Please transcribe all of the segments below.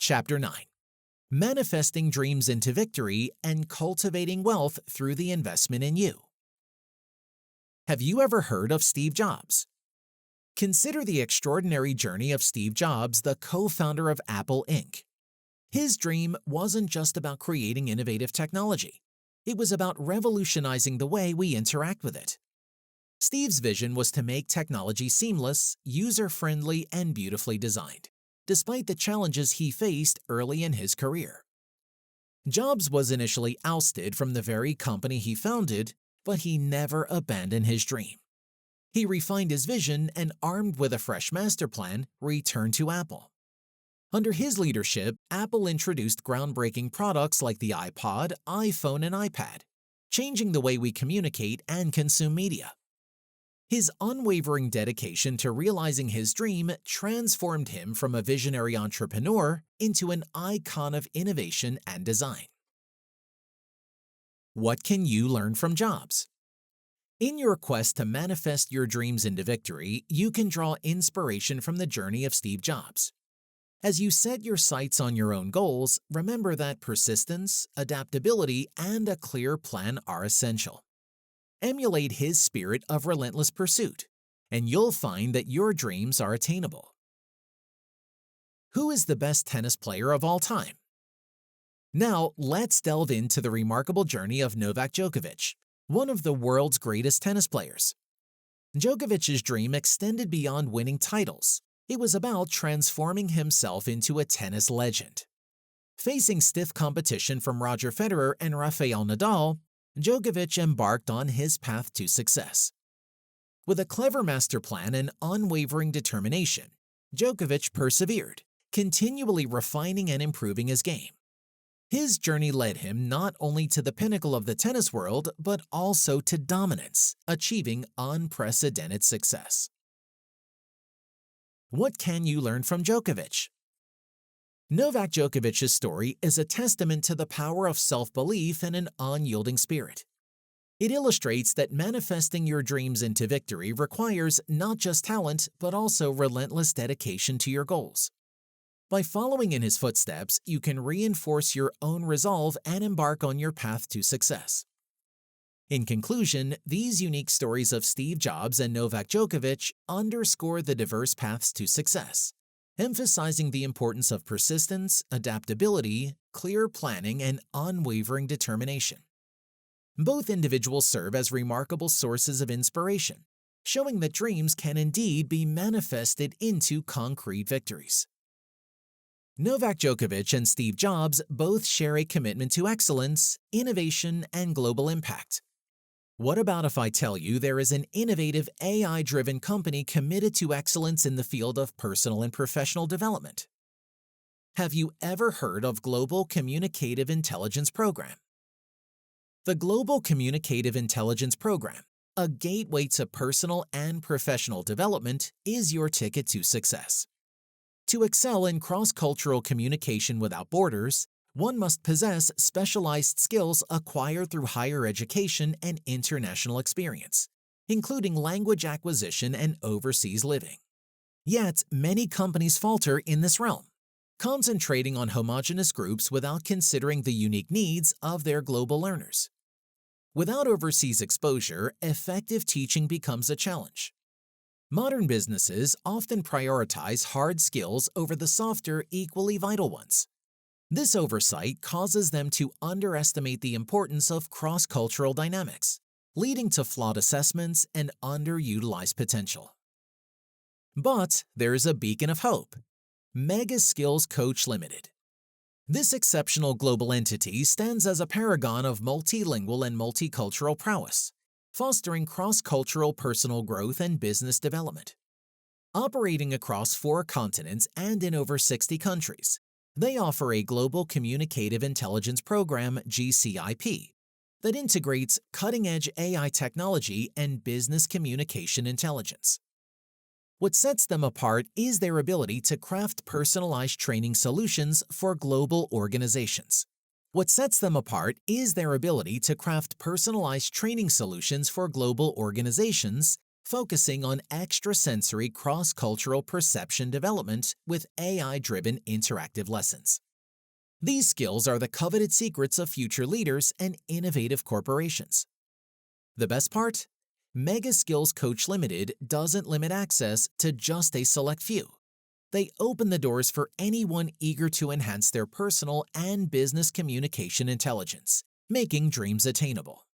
Chapter 9: Manifesting Dreams into Victory and Cultivating Wealth Through the Investment in You. Have you ever heard of Steve Jobs? Consider the extraordinary journey of Steve Jobs, the co-founder of Apple Inc. His dream wasn't just about creating innovative technology. It was about revolutionizing the way we interact with it. Steve's vision was to make technology seamless, user-friendly, and beautifully designed, despite the challenges he faced early in his career. Jobs was initially ousted from the very company he founded, but he never abandoned his dream. He refined his vision and, armed with a fresh master plan, returned to Apple. Under his leadership, Apple introduced groundbreaking products like the iPod, iPhone, and iPad, changing the way we communicate and consume media. His unwavering dedication to realizing his dream transformed him from a visionary entrepreneur into an icon of innovation and design. What can you learn from Jobs? In your quest to manifest your dreams into victory, you can draw inspiration from the journey of Steve Jobs. As you set your sights on your own goals, remember that persistence, adaptability, and a clear plan are essential. Emulate his spirit of relentless pursuit, and you'll find that your dreams are attainable. Who is the best tennis player of all time? Now, let's delve into the remarkable journey of Novak Djokovic, one of the world's greatest tennis players. Djokovic's dream extended beyond winning titles. It was about transforming himself into a tennis legend. Facing stiff competition from Roger Federer and Rafael Nadal, Djokovic embarked on his path to success. With a clever master plan and unwavering determination, Djokovic persevered, continually refining and improving his game. His journey led him not only to the pinnacle of the tennis world, but also to dominance, achieving unprecedented success. What can you learn from Djokovic? Novak Djokovic's story is a testament to the power of self-belief and an unyielding spirit. It illustrates that manifesting your dreams into victory requires not just talent, but also relentless dedication to your goals. By following in his footsteps, you can reinforce your own resolve and embark on your path to success. In conclusion, these unique stories of Steve Jobs and Novak Djokovic underscore the diverse paths to success, emphasizing the importance of persistence, adaptability, clear planning, and unwavering determination. Both individuals serve as remarkable sources of inspiration, showing that dreams can indeed be manifested into concrete victories. Novak Djokovic and Steve Jobs both share a commitment to excellence, innovation, and global impact. What about if I tell you there is an innovative AI-driven company committed to excellence in the field of personal and professional development? Have you ever heard of Global Communicative Intelligence Program? The Global Communicative Intelligence Program, a gateway to personal and professional development, is your ticket to success. To excel in cross-cultural communication without borders, one must possess specialized skills acquired through higher education and international experience, including language acquisition and overseas living. Yet, many companies falter in this realm, concentrating on homogeneous groups without considering the unique needs of their global learners. Without overseas exposure, effective teaching becomes a challenge. Modern businesses often prioritize hard skills over the softer, equally vital ones. This oversight causes them to underestimate the importance of cross-cultural dynamics, leading to flawed assessments and underutilized potential. But there is a beacon of hope: Mega Skills Coach Limited. This exceptional global entity stands as a paragon of multilingual and multicultural prowess, fostering cross-cultural personal growth and business development. Operating across 4 continents and in over 60 countries, they offer a Global Communicative Intelligence Program (GCIP) that integrates cutting-edge AI technology and business communication intelligence. What sets them apart is their ability to craft personalized training solutions for global organizations. What sets them apart is their ability to craft personalized training solutions for global organizations, focusing on extrasensory cross-cultural perception development with AI-driven interactive lessons. These skills are the coveted secrets of future leaders and innovative corporations. The best part? Mega Skills Coach Limited doesn't limit access to just a select few. They open the doors for anyone eager to enhance their personal and business communication intelligence, making dreams attainable.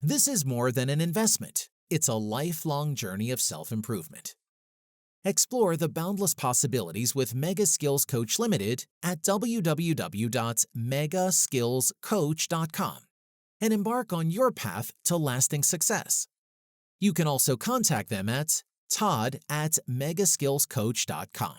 This is more than an investment. It's a lifelong journey of self-improvement. Explore the boundless possibilities with Mega Skills Coach Limited at www.megaskillscoach.com and embark on your path to lasting success. You can also contact them at todd@megaskillscoach.com.